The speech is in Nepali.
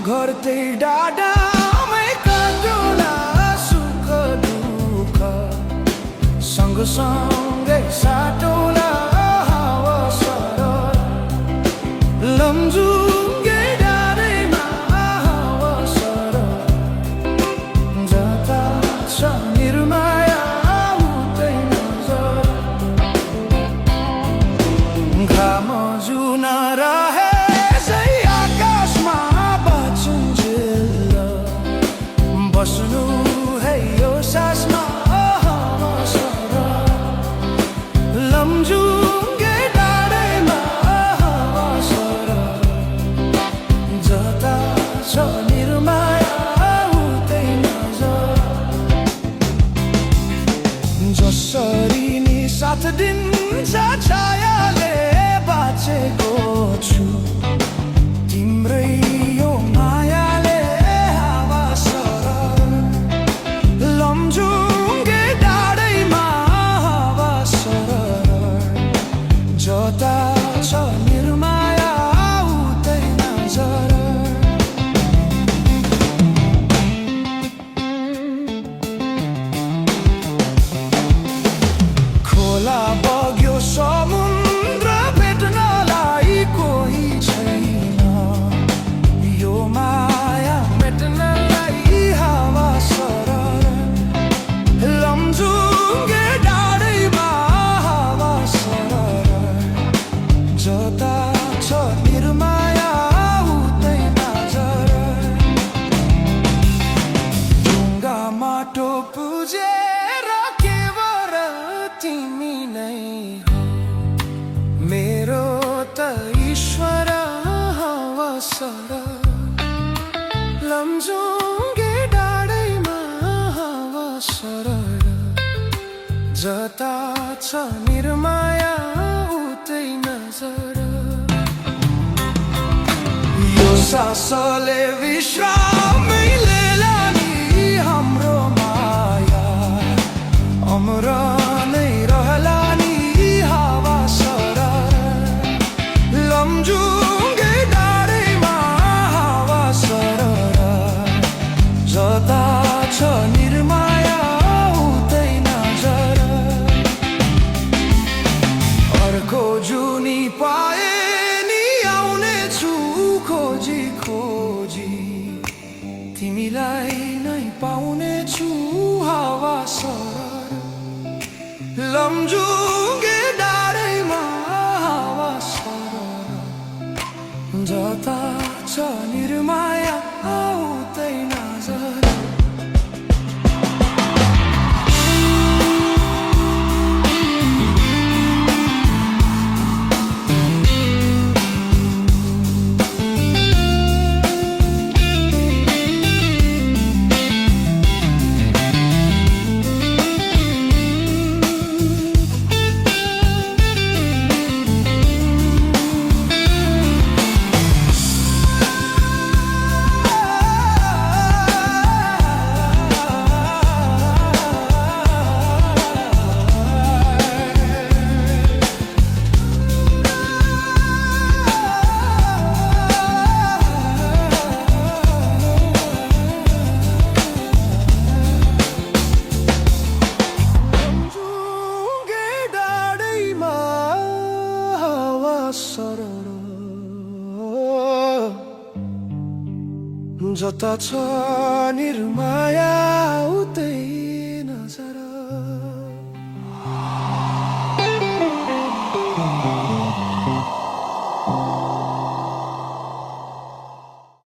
घरते डाडामै काटुला सुख दुःख सँगसँगै साटौला हावा सरर लमजुङ्गे डाँडैमा हावा सरर जता छ निर्माया उतै नजर घाम जुन रहे बस्नु है यो सासमा हावा सरर लमजुङ्गे डाँडैमा हावा सरर जता छ निर्माया उतै नजर जसरी नि साथ दिन्छ छायाले बाँचेको छु तिम्रै यो मायाले लमजुङ्गे डाँडैमा हावा सरर जता छ निर्माया उतै नजर खोला बग्यो समुद्र भेट्नलाई कोही छैन यो माया मेट्नलाई हावा सरर लमजुङ्गे डाँडैमा हावा सरर जता छ निर्माया उतै नजर ढुङ्गा माटो पुजेर केवल तिमी नै हो मेरो त ईश्वर हावा सरर लमजुङ्गे डाँडैमा हावा सरर जता छ निर्माया उतै नजर यो सासले विश्रामै लिएला नि हाम्रो माया अमर नै रहला नि हावा सरर लमजुङ्गे डाँडैमा हावा सरर जता छ निर्माया उतै नजर अर्को जुनी पाए नि आउने छु खोजी खोजी तिमीलाई नै पाउने छु हावा सरर लमजुङ्गे डाँडैमा हावा सरर जता छ निर्माया उतै नजर सरर जता छ निर्माया उतै नजर